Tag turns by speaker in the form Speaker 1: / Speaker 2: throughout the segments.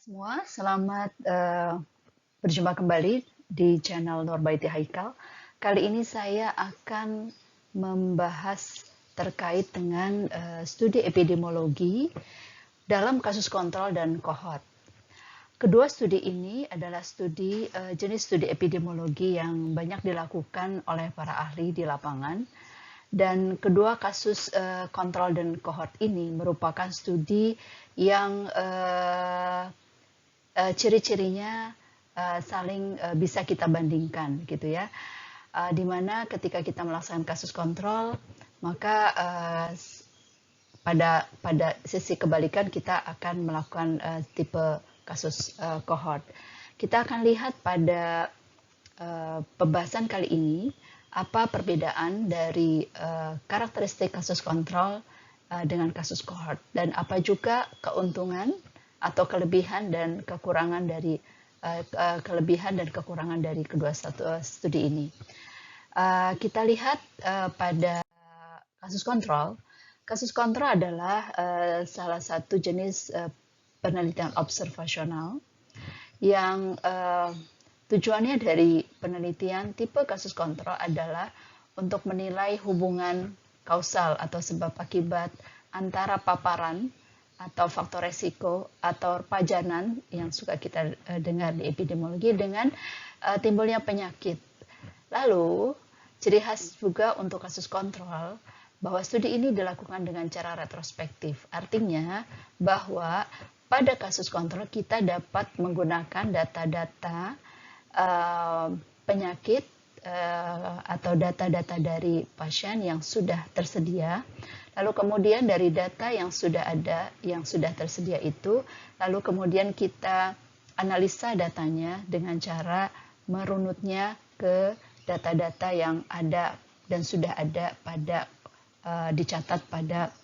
Speaker 1: Semua, selamat berjumpa kembali di channel Nurbaiti Haikal. Kali ini saya akan membahas terkait dengan studi epidemiologi dalam kasus kontrol dan kohort. Kedua studi ini adalah jenis studi epidemiologi yang banyak dilakukan oleh para ahli di lapangan. Dan kedua kasus kontrol dan kohort ini merupakan studi yang ciri-cirinya saling bisa kita bandingkan gitu ya. Di mana ketika kita melaksanakan kasus kontrol, maka pada sisi kebalikan kita akan melakukan tipe kasus kohort. Kita akan lihat pada pembahasan kali ini apa perbedaan dari karakteristik kasus kontrol dengan kasus kohort dan apa juga keuntungan atau kelebihan dan kekurangan dari kedua studi ini. Kita lihat pada kasus kontrol. Kasus kontrol adalah salah satu jenis penelitian observasional yang tujuannya dari penelitian tipe kasus kontrol adalah untuk menilai hubungan kausal atau sebab akibat antara paparan atau faktor resiko atau pajanan yang suka kita dengar di epidemiologi dengan timbulnya penyakit. Lalu, ciri khas juga untuk kasus kontrol bahwa studi ini dilakukan dengan cara retrospektif. Artinya bahwa pada kasus kontrol kita dapat menggunakan data-data penyakit atau data-data dari pasien yang sudah tersedia. Lalu kemudian dari data yang sudah tersedia itu, lalu kemudian kita analisa datanya dengan cara merunutnya ke data-data yang ada dan sudah ada pada dicatat pada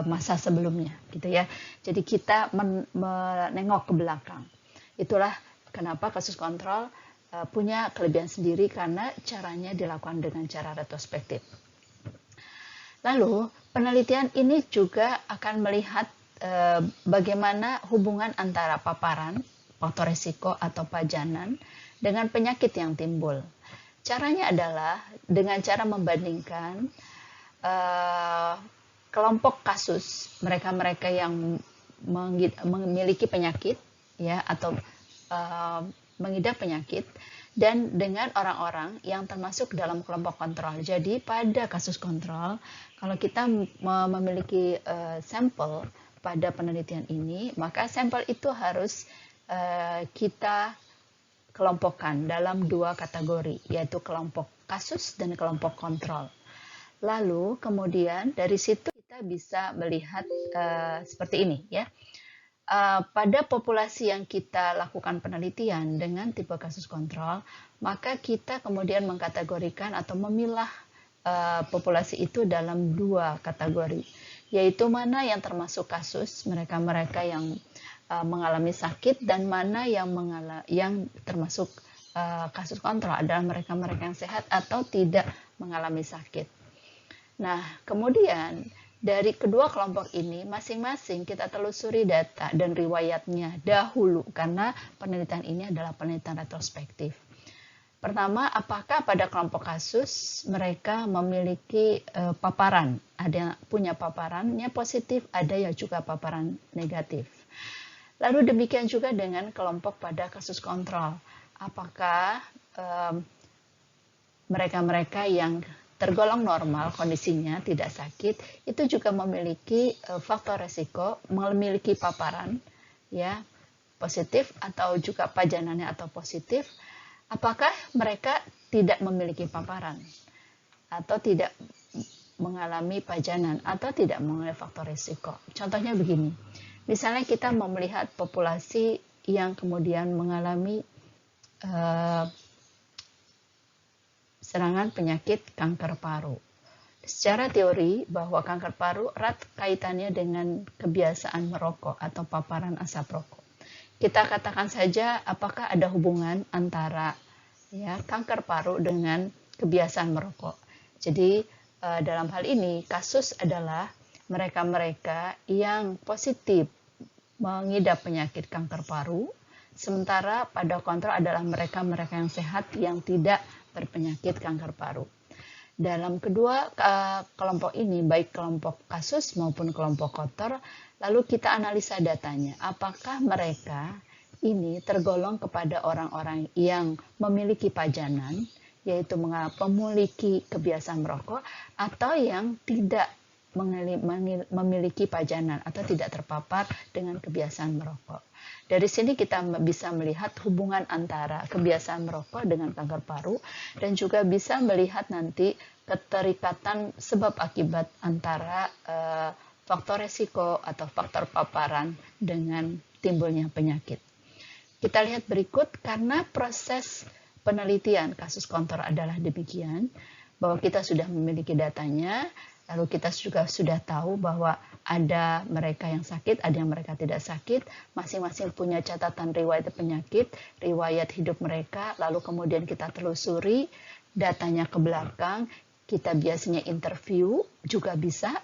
Speaker 1: masa sebelumnya, gitu ya. Jadi kita menengok ke belakang. Itulah kenapa kasus kontrol punya kelebihan sendiri karena caranya dilakukan dengan cara retrospektif. Lalu, penelitian ini juga akan melihat bagaimana hubungan antara paparan, faktor risiko atau pajanan dengan penyakit yang timbul. Caranya adalah dengan cara membandingkan kelompok kasus mereka-mereka yang memiliki penyakit ya atau mengidap penyakit dan dengan orang-orang yang termasuk dalam kelompok kontrol. Jadi pada kasus kontrol, kalau kita memiliki sampel pada penelitian ini, maka sampel itu harus kita kelompokkan dalam dua kategori, yaitu kelompok kasus dan kelompok kontrol. Lalu kemudian dari situ kita bisa melihat seperti ini ya. Pada populasi yang kita lakukan penelitian dengan tipe kasus kontrol, maka kita kemudian mengkategorikan atau memilah populasi itu dalam dua kategori, yaitu mana yang termasuk kasus, mereka-mereka yang mengalami sakit, dan mana yang termasuk kasus kontrol adalah mereka-mereka yang sehat atau tidak mengalami sakit. Nah, kemudian dari kedua kelompok ini masing-masing kita telusuri data dan riwayatnya dahulu karena penelitian ini adalah penelitian retrospektif. Pertama, apakah pada kelompok kasus mereka memiliki paparan? Ada yang punya paparannya positif, ada yang juga paparan negatif. Lalu demikian juga dengan kelompok pada kasus kontrol. Apakah mereka-mereka yang tergolong normal kondisinya, tidak sakit, itu juga memiliki faktor resiko, memiliki paparan ya positif atau juga pajanannya atau positif. Apakah mereka tidak memiliki paparan atau tidak mengalami pajanan atau tidak mengalami faktor resiko? Contohnya begini, misalnya kita mau melihat populasi yang kemudian mengalami serangan penyakit kanker paru. Secara teori bahwa kanker paru erat kaitannya dengan kebiasaan merokok atau paparan asap rokok. Kita katakan saja apakah ada hubungan antara ya kanker paru dengan kebiasaan merokok. Jadi dalam hal ini kasus adalah mereka-mereka yang positif mengidap penyakit kanker paru, sementara pada kontrol adalah mereka-mereka yang sehat yang tidak berpenyakit kanker paru. Dalam kedua kelompok ini, baik kelompok kasus maupun kelompok kontrol, lalu kita analisa datanya. Apakah mereka ini tergolong kepada orang-orang yang memiliki pajanan, yaitu memiliki kebiasaan merokok, atau yang tidak memiliki pajanan atau tidak terpapar dengan kebiasaan merokok. Dari sini kita bisa melihat hubungan antara kebiasaan merokok dengan kanker paru dan juga bisa melihat nanti keterikatan sebab akibat antara faktor resiko atau faktor paparan dengan timbulnya penyakit. Kita lihat berikut, karena proses penelitian kasus kontrol adalah demikian, bahwa kita sudah memiliki datanya, lalu kita juga sudah tahu bahwa ada mereka yang sakit, ada yang mereka tidak sakit, masing-masing punya catatan riwayat penyakit, riwayat hidup mereka, lalu kemudian kita telusuri datanya ke belakang, kita biasanya interview juga bisa.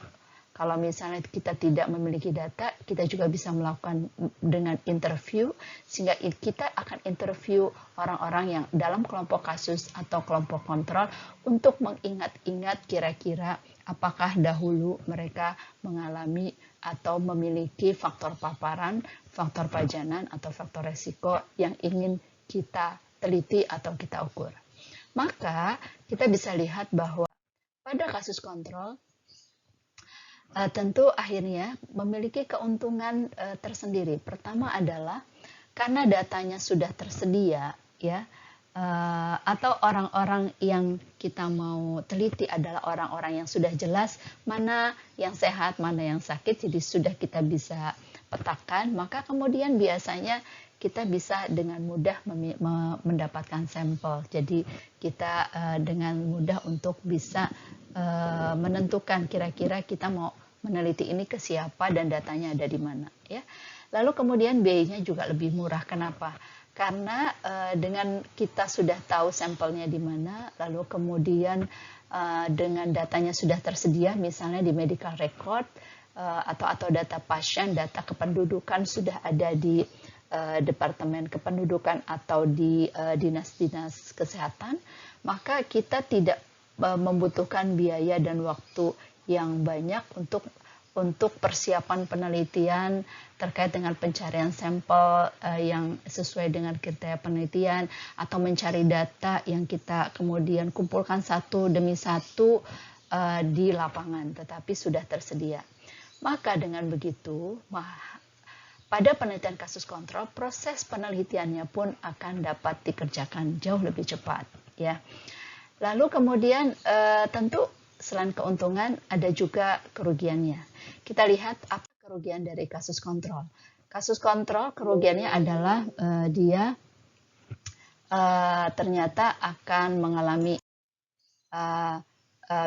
Speaker 1: Kalau misalnya kita tidak memiliki data, kita juga bisa melakukan dengan interview, sehingga kita akan interview orang-orang yang dalam kelompok kasus atau kelompok kontrol untuk mengingat-ingat kira-kira apakah dahulu mereka mengalami atau memiliki faktor paparan, faktor pajanan, atau faktor resiko yang ingin kita teliti atau kita ukur. Maka kita bisa lihat bahwa pada kasus kontrol, tentu akhirnya memiliki keuntungan tersendiri. Pertama adalah karena datanya sudah tersedia, ya, atau orang-orang yang kita mau teliti adalah orang-orang yang sudah jelas mana yang sehat, mana yang sakit, jadi sudah kita bisa petakan, maka kemudian biasanya kita bisa dengan mudah mendapatkan sampel. Jadi kita dengan mudah untuk bisa menentukan kira-kira kita mau meneliti ini ke siapa dan datanya ada di mana, ya. Lalu kemudian biayanya juga lebih murah. Kenapa? Karena dengan kita sudah tahu sampelnya di mana, lalu kemudian dengan datanya sudah tersedia, misalnya di medical record atau data pasien, data kependudukan sudah ada di Departemen Kependudukan atau di dinas-dinas kesehatan, maka kita tidak membutuhkan biaya dan waktu yang banyak untuk persiapan penelitian terkait dengan pencarian sampel yang sesuai dengan kriteria penelitian, atau mencari data yang kita kemudian kumpulkan satu demi satu di lapangan, tetapi sudah tersedia. Maka dengan begitu, pada penelitian kasus kontrol, proses penelitiannya pun akan dapat dikerjakan jauh lebih cepat, ya. Lalu kemudian tentu selain keuntungan ada juga kerugiannya. Kita lihat apa kerugian dari kasus kontrol. Kasus kontrol kerugiannya adalah dia ternyata akan mengalami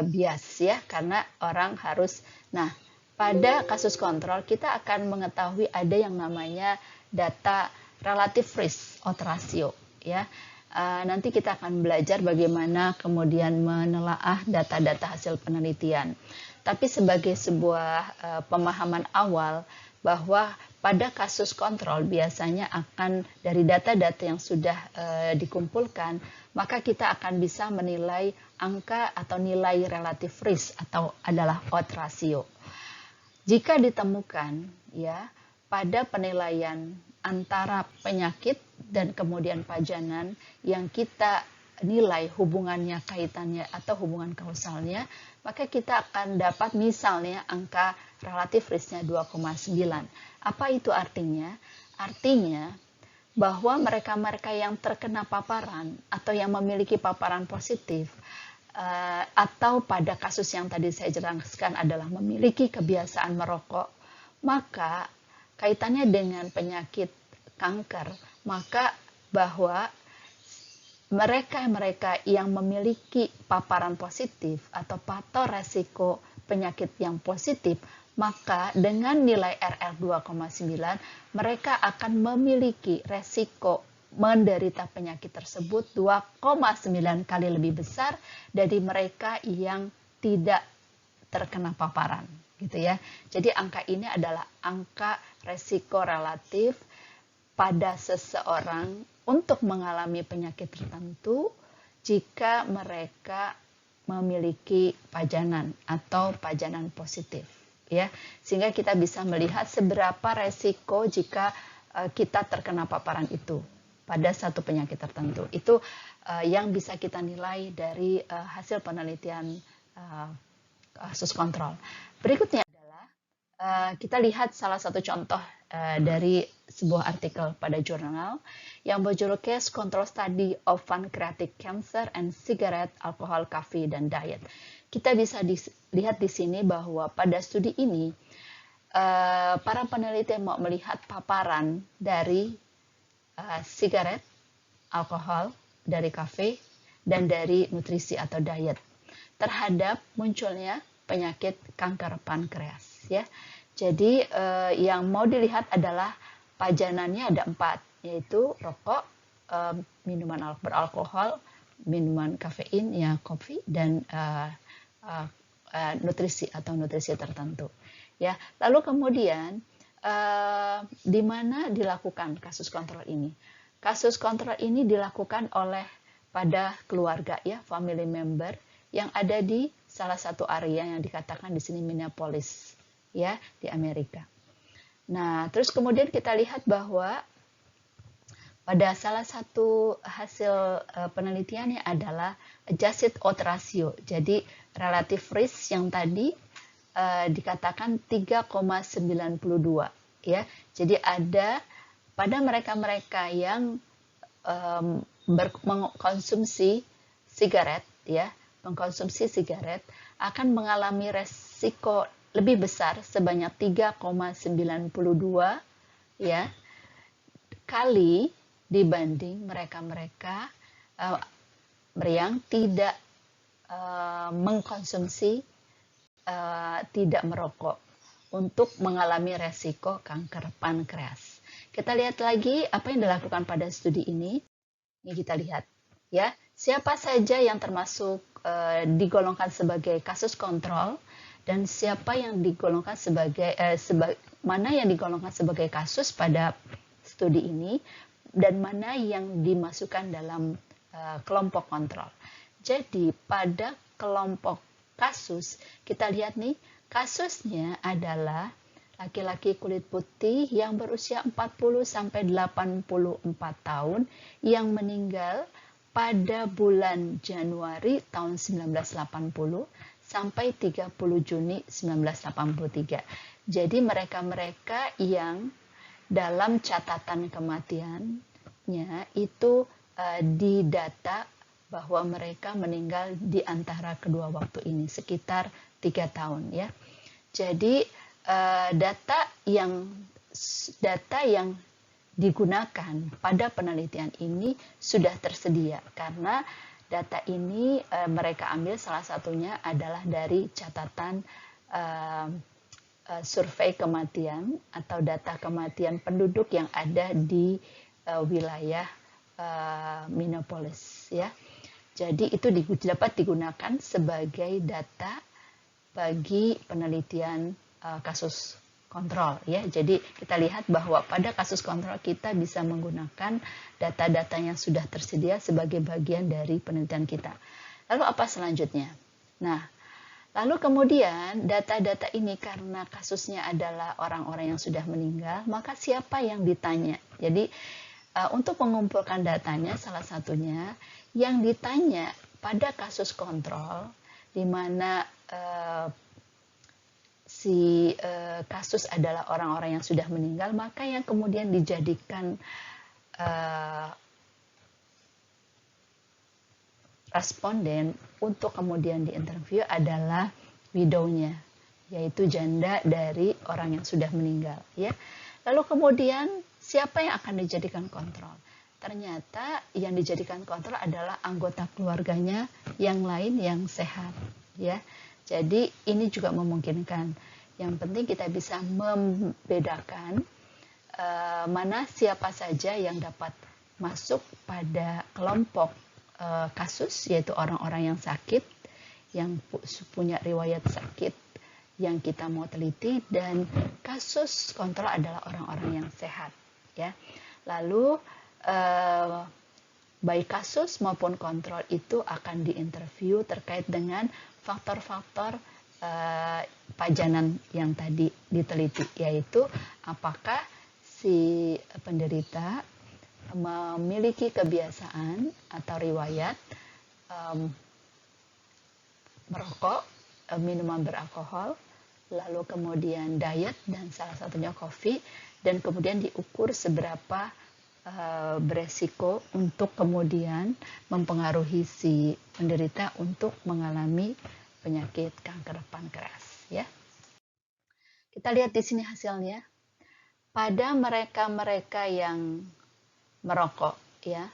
Speaker 1: bias, ya, karena orang harus. Nah, pada kasus kontrol kita akan mengetahui ada yang namanya data relative risk odds ratio, ya. Nanti kita akan belajar bagaimana kemudian menelaah data-data hasil penelitian. Tapi sebagai sebuah pemahaman awal bahwa pada kasus kontrol biasanya akan dari data-data yang sudah dikumpulkan, maka kita akan bisa menilai angka atau nilai relative risk atau adalah odds ratio. Jika ditemukan, ya, pada penilaian antara penyakit dan kemudian pajanan yang kita nilai hubungannya, kaitannya atau hubungan kausalnya, maka kita akan dapat misalnya angka relatif risknya 2,9. Apa itu artinya? Artinya bahwa mereka-mereka yang terkena paparan atau yang memiliki paparan positif atau pada kasus yang tadi saya jelaskan adalah memiliki kebiasaan merokok, maka kaitannya dengan penyakit kanker, maka bahwa mereka-mereka yang memiliki paparan positif atau faktor resiko penyakit yang positif, maka dengan nilai RR 2,9 mereka akan memiliki resiko menderita penyakit tersebut 2,9 kali lebih besar dari mereka yang tidak terkena paparan, gitu ya. Jadi angka ini adalah angka resiko relatif pada seseorang untuk mengalami penyakit tertentu jika mereka memiliki pajanan atau pajanan positif, ya, sehingga kita bisa melihat seberapa resiko jika kita terkena paparan itu pada satu penyakit tertentu. Itu yang bisa kita nilai dari hasil penelitian kasus kontrol. Berikutnya adalah kita lihat salah satu contoh dari sebuah artikel pada jurnal yang berjudul Case Control Study of Pancreatic Cancer and Cigarette, Alcohol, Coffee, dan Diet. Kita bisa lihat di sini bahwa pada studi ini para peneliti mau melihat paparan dari sigaret, alkohol, dari kafe, dan dari nutrisi atau diet terhadap munculnya penyakit kanker pankreas, ya. Jadi yang mau dilihat adalah pajanannya ada 4, yaitu rokok, minuman beralkohol, minuman kafein, ya kopi, dan nutrisi atau nutrisi tertentu. Ya, lalu kemudian di mana dilakukan kasus kontrol ini? Kasus kontrol ini dilakukan oleh pada keluarga, ya, family member yang ada di salah satu area yang dikatakan di sini Minneapolis, ya, di Amerika. Nah, terus kemudian kita lihat bahwa pada salah satu hasil penelitiannya adalah adjusted odds ratio. Jadi relative risk yang tadi dikatakan 3,92, ya. Jadi ada pada mereka-mereka yang mengkonsumsi sigaret, ya, mengkonsumsi sigaret akan mengalami resiko lebih besar sebanyak 3,92, ya, kali dibanding mereka-mereka yang tidak mengkonsumsi, tidak merokok untuk mengalami resiko kanker pankreas. Kita lihat lagi apa yang dilakukan pada studi ini. Ini kita lihat, ya, siapa saja yang termasuk digolongkan sebagai kasus kontrol dan siapa yang digolongkan sebagai mana yang digolongkan sebagai kasus pada studi ini dan mana yang dimasukkan dalam kelompok kontrol. Jadi pada kelompok kasus kita lihat nih, kasusnya adalah laki-laki kulit putih yang berusia 40 sampai 84 tahun yang meninggal pada bulan Januari tahun 1980 sampai 30 Juni 1983. Jadi mereka-mereka yang dalam catatan kematiannya itu didata bahwa mereka meninggal di antara kedua waktu ini sekitar 3 tahun, ya. Jadi data yang digunakan pada penelitian ini sudah tersedia karena data ini mereka ambil salah satunya adalah dari catatan survei kematian atau data kematian penduduk yang ada di wilayah Minneapolis, ya. Jadi itu dapat digunakan sebagai data bagi penelitian kasus kontrol, ya. Jadi kita lihat bahwa pada kasus kontrol kita bisa menggunakan data-data yang sudah tersedia sebagai bagian dari penelitian kita. Lalu apa selanjutnya? Nah, lalu kemudian data-data ini karena kasusnya adalah orang-orang yang sudah meninggal, maka siapa yang ditanya? Jadi untuk mengumpulkan datanya salah satunya yang ditanya pada kasus kontrol di mana kasus adalah orang-orang yang sudah meninggal, maka yang kemudian dijadikan responden untuk kemudian diinterview adalah widownya, yaitu janda dari orang yang sudah meninggal, ya. Lalu kemudian siapa yang akan dijadikan kontrol? Ternyata yang dijadikan kontrol adalah anggota keluarganya yang lain yang sehat, ya. Jadi ini juga memungkinkan. Yang penting kita bisa membedakan mana siapa saja yang dapat masuk pada kelompok kasus, yaitu orang-orang yang sakit, yang punya riwayat sakit yang kita mau teliti, dan kasus kontrol adalah orang-orang yang sehat, ya. Lalu baik kasus maupun kontrol itu akan diinterview terkait dengan faktor-faktor pajanan yang tadi diteliti, yaitu apakah si penderita memiliki kebiasaan atau riwayat merokok, minuman beralkohol, lalu kemudian diet dan salah satunya kopi, dan kemudian diukur seberapa beresiko untuk kemudian mempengaruhi si penderita untuk mengalami penyakit kanker pankreas, ya. Kita lihat di sini hasilnya. Pada mereka-mereka yang merokok, ya.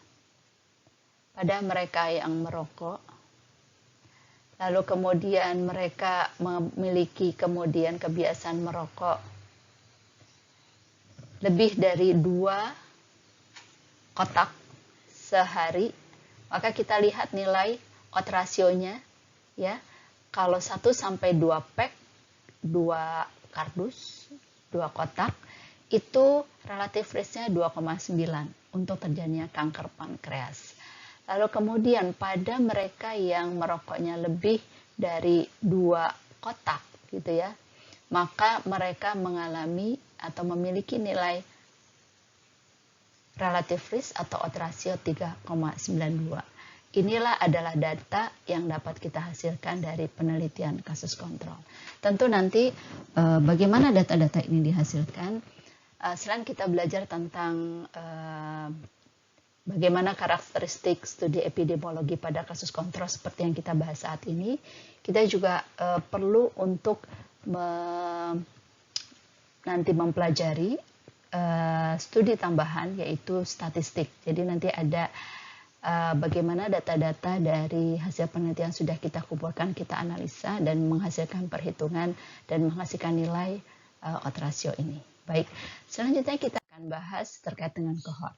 Speaker 1: Pada mereka yang merokok, lalu kemudian mereka memiliki kemudian kebiasaan merokok lebih dari 2 kotak sehari, maka kita lihat nilai odds rasionya, ya. Kalau 1 sampai 2 pack, 2 kardus, 2 kotak, itu relatif risknya 2,9 untuk terjadinya kanker pankreas. Lalu kemudian pada mereka yang merokoknya lebih dari 2 kotak, gitu ya, maka mereka mengalami atau memiliki nilai relatif risk atau odds ratio 3,92. Inilah adalah data yang dapat kita hasilkan dari penelitian kasus kontrol. Tentu nanti bagaimana data-data ini dihasilkan, selain kita belajar tentang bagaimana karakteristik studi epidemiologi pada kasus kontrol seperti yang kita bahas saat ini, kita juga perlu untuk nanti mempelajari studi tambahan, yaitu statistik. Jadi nanti ada bagaimana data-data dari hasil penelitian sudah kita kumpulkan, kita analisa dan menghasilkan perhitungan dan menghasilkan nilai odds ratio ini. Baik, selanjutnya kita akan bahas terkait dengan kohort.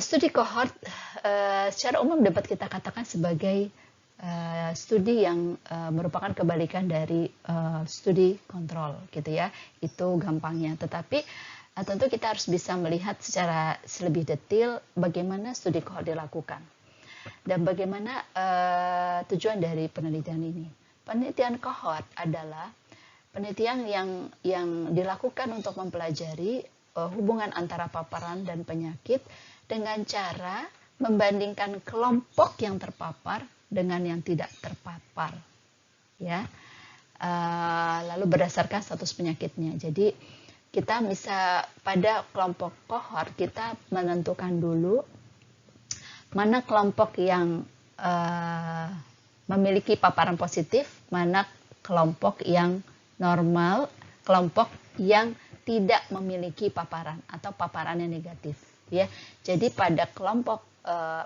Speaker 1: Studi kohort secara umum dapat kita katakan sebagai studi yang merupakan kebalikan dari studi kontrol, gitu ya. Itu gampangnya. Tetapi tentu kita harus bisa melihat secara lebih detail bagaimana studi kohort dilakukan dan bagaimana tujuan dari penelitian ini. Penelitian kohort adalah penelitian yang dilakukan untuk mempelajari hubungan antara paparan dan penyakit dengan cara membandingkan kelompok yang terpapar dengan yang tidak terpapar, ya. Lalu berdasarkan status penyakitnya. Jadi kita bisa pada kelompok kohort kita menentukan dulu mana kelompok yang memiliki paparan positif, mana kelompok yang normal, kelompok yang tidak memiliki paparan atau paparannya negatif, ya. Jadi pada kelompok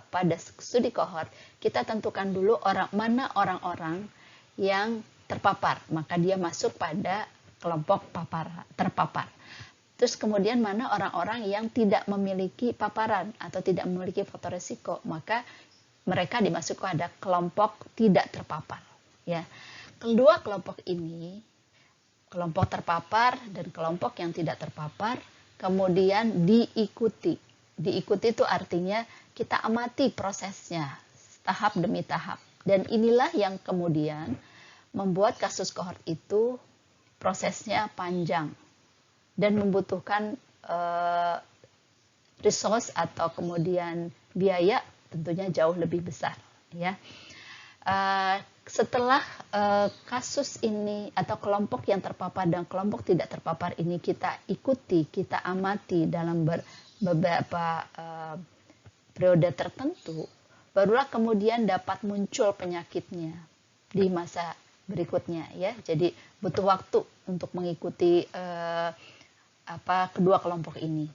Speaker 1: pada studi kohort kita tentukan dulu mana orang-orang yang terpapar, maka dia masuk pada kelompok terpapar. Terus kemudian mana orang-orang yang tidak memiliki paparan atau tidak memiliki faktor risiko, maka mereka dimasukkan pada kelompok tidak terpapar, ya. Kedua kelompok ini, kelompok terpapar dan kelompok yang tidak terpapar, kemudian diikuti. Diikuti itu artinya kita amati prosesnya tahap demi tahap. Dan inilah yang kemudian membuat kasus kohort itu prosesnya panjang dan membutuhkan resource atau kemudian biaya tentunya jauh lebih besar, ya. Setelah kasus ini atau kelompok yang terpapar dan kelompok tidak terpapar ini kita ikuti, kita amati dalam beberapa periode tertentu, barulah kemudian dapat muncul penyakitnya di masa berikutnya, ya. Jadi butuh waktu untuk mengikuti kedua kelompok ini.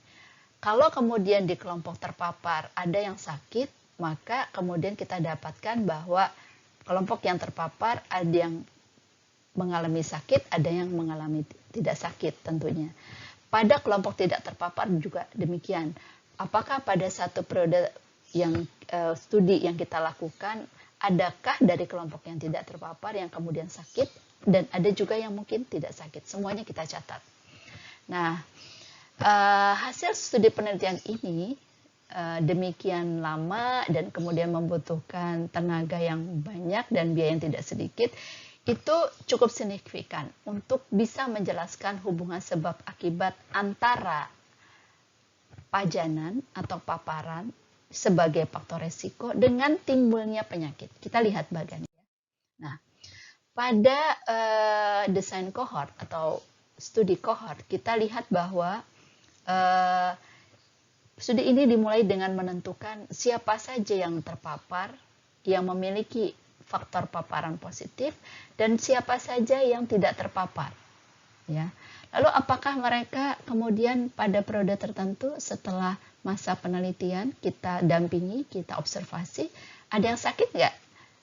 Speaker 1: Kalau kemudian di kelompok terpapar ada yang sakit, maka kemudian kita dapatkan bahwa kelompok yang terpapar ada yang mengalami sakit, ada yang mengalami tidak sakit tentunya. Pada kelompok tidak terpapar juga demikian. Apakah pada satu periode yang studi yang kita lakukan, adakah dari kelompok yang tidak terpapar yang kemudian sakit dan ada juga yang mungkin tidak sakit. Semuanya kita catat. Nah, hasil studi penelitian ini demikian lama dan kemudian membutuhkan tenaga yang banyak dan biaya yang tidak sedikit, itu cukup signifikan untuk bisa menjelaskan hubungan sebab akibat antara pajanan atau paparan sebagai faktor resiko dengan timbulnya penyakit. Kita lihat bagiannya. Nah, pada desain kohort atau studi kohort, kita lihat bahwa studi ini dimulai dengan menentukan siapa saja yang terpapar, yang memiliki faktor paparan positif, dan siapa saja yang tidak terpapar. Ya. Lalu apakah mereka kemudian pada periode tertentu setelah masa penelitian kita dampingi, kita observasi, ada yang sakit nggak?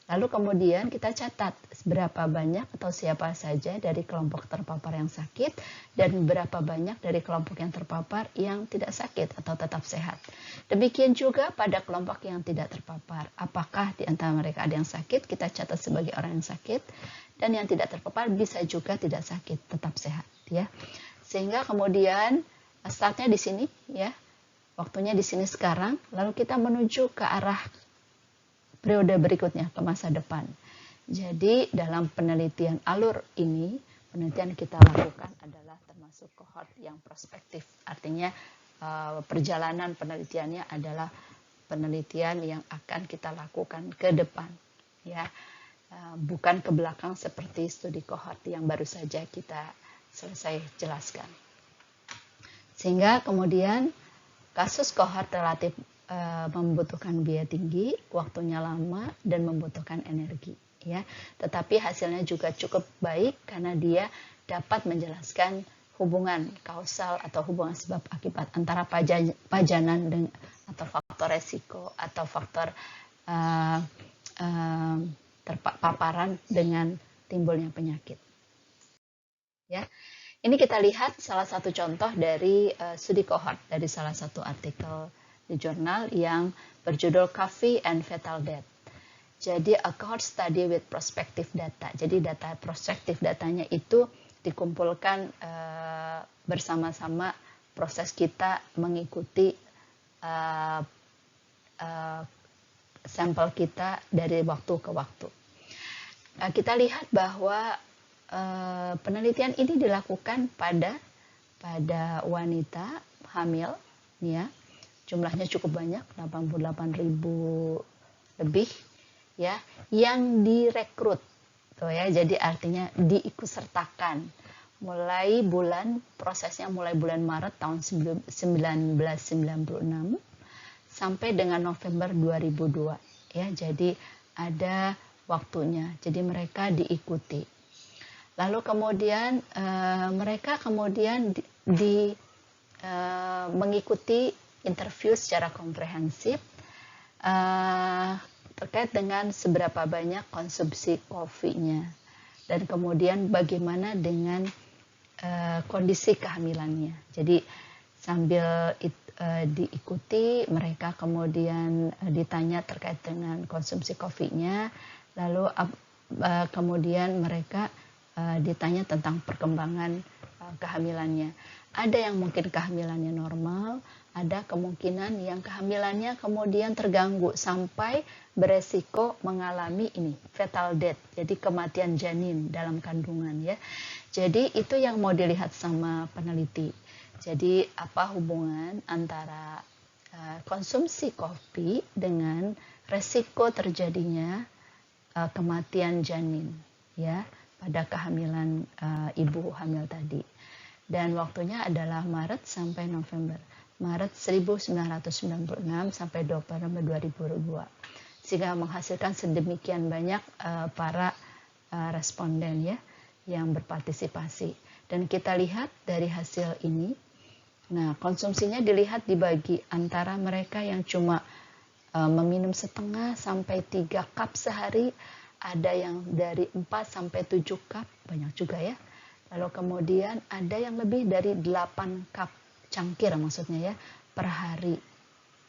Speaker 1: Lalu kemudian kita catat berapa banyak atau siapa saja dari kelompok terpapar yang sakit dan berapa banyak dari kelompok yang terpapar yang tidak sakit atau tetap sehat. Demikian juga pada kelompok yang tidak terpapar. Apakah di antara mereka ada yang sakit, kita catat sebagai orang yang sakit, dan yang tidak terpapar bisa juga tidak sakit, tetap sehat, ya. Sehingga kemudian startnya di sini, ya. Waktunya di sini sekarang, lalu kita menuju ke arah periode berikutnya, ke masa depan. Jadi dalam penelitian alur ini, penelitian kita lakukan adalah termasuk kohort yang prospektif. Artinya perjalanan penelitiannya adalah penelitian yang akan kita lakukan ke depan, ya, bukan ke belakang seperti studi kohort yang baru saja kita selesai jelaskan. Sehingga kemudian kasus kohort relatif membutuhkan biaya tinggi, waktunya lama, dan membutuhkan energi, ya. Tetapi hasilnya juga cukup baik karena dia dapat menjelaskan hubungan kausal atau hubungan sebab akibat antara pajanan atau faktor resiko atau faktor paparan dengan timbulnya penyakit. Ya. Ini kita lihat salah satu contoh dari studi kohort dari salah satu artikel di jurnal yang berjudul Coffee and Fetal Death. Jadi a cohort study with prospective data. Jadi data prospektif datanya itu dikumpulkan bersama-sama proses kita mengikuti sampel kita dari waktu ke waktu. Kita lihat bahwa penelitian ini dilakukan pada wanita hamil, ya. Jumlahnya cukup banyak, 88.000 lebih, ya, yang direkrut, tuh ya. Jadi artinya diikutsertakan. Prosesnya mulai bulan Maret tahun 1996 sampai dengan November 2002, ya. Jadi ada waktunya. Jadi mereka diikuti. Lalu kemudian mereka kemudian mengikuti interview secara komprehensif terkait dengan seberapa banyak konsumsi kopinya dan kemudian bagaimana dengan kondisi kehamilannya. Jadi sambil diikuti, mereka kemudian ditanya terkait dengan konsumsi kopinya, lalu kemudian mereka ditanya tentang perkembangan kehamilannya. Ada yang mungkin kehamilannya normal, ada kemungkinan yang kehamilannya kemudian terganggu sampai beresiko mengalami fetal death, jadi kematian janin dalam kandungan, ya. Jadi itu yang mau dilihat sama peneliti. Jadi apa hubungan antara konsumsi kopi dengan resiko terjadinya kematian janin, ya, pada kehamilan ibu hamil tadi. Dan waktunya adalah Maret sampai November. Maret 1996 sampai November 2002. Sehingga menghasilkan sedemikian banyak para responden, ya, yang berpartisipasi. Dan kita lihat dari hasil ini, nah, konsumsinya dilihat dibagi antara mereka yang cuma meminum setengah sampai 3 cup sehari, ada yang dari 4 sampai 7 cup, banyak juga, ya. Lalu kemudian ada yang lebih dari 8 cup, cangkir maksudnya, ya, per hari,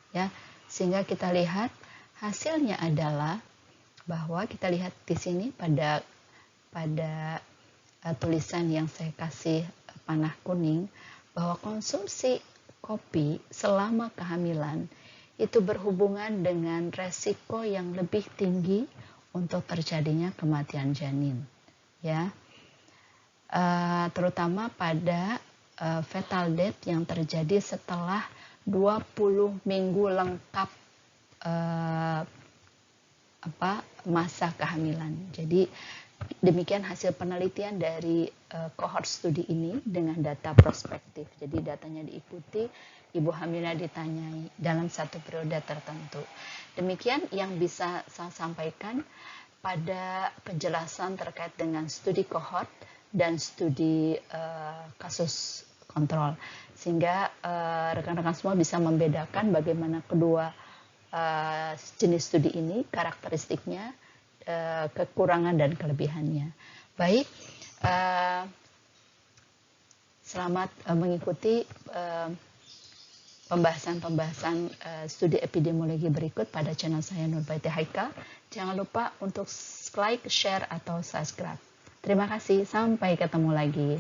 Speaker 1: ya. Sehingga kita lihat hasilnya adalah bahwa kita lihat di sini pada tulisan yang saya kasih panah kuning, bahwa konsumsi kopi selama kehamilan itu berhubungan dengan resiko yang lebih tinggi untuk terjadinya kematian janin, ya, terutama pada fetal death yang terjadi setelah 20 minggu lengkap masa kehamilan. Jadi demikian hasil penelitian dari cohort studi ini dengan data prospektif. Jadi datanya diikuti, ibu hamilnya ditanyai dalam satu periode tertentu. Demikian yang bisa saya sampaikan pada penjelasan terkait dengan studi cohort dan studi kasus kontrol, sehingga rekan-rekan semua bisa membedakan bagaimana kedua jenis studi ini, karakteristiknya, kekurangan dan kelebihannya. Baik, selamat mengikuti pembahasan-pembahasan studi epidemiologi berikut pada channel saya Nurbaiti Haikal. Jangan lupa untuk like, share, atau subscribe. Terima kasih, sampai ketemu lagi.